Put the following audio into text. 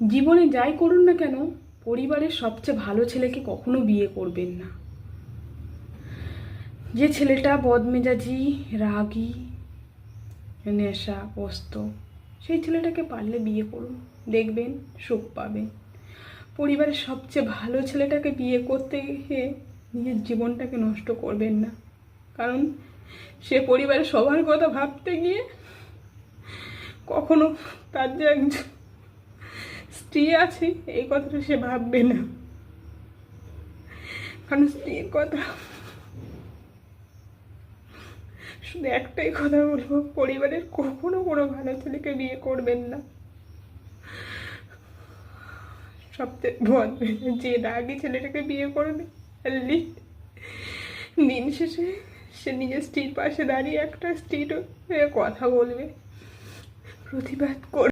জীবনে যাই করুন না কেন, পরিবারের সবচেয়ে ভালো ছেলেকে কখনো বিয়ে করবেন না। যে ছেলেটা বদমেজাজি, রাগী, নেশাগ্রস্ত, সেই ছেলেটাকে পারলে বিয়ে করুন, দেখবেন সুখ পাবেন। পরিবারের সবচেয়ে ভালো ছেলেটাকে বিয়ে করতে গিয়ে নিজের জীবনটাকে নষ্ট করবেন না, কারণ সে পরিবারের সবার কথা ভাবতে গিয়ে কখনো তার যে একজন স্ত্রী আছে এই কথাটা সে ভাববে না। কারণ স্ত্রীর কথা, শুধু একটাই কথা বলবো, পরিবারের কখনো কোনো ভালো ছেলেকে বিয়ে করবেন না। সবচেয়ে যে রাগী ছেলেটাকে বিয়ে করবে, দিন শেষে সে নিজের স্ত্রীর পাশে দাঁড়িয়ে একটা স্ত্রীর হয়ে কথা বলবে, প্রতিবাদ করবে।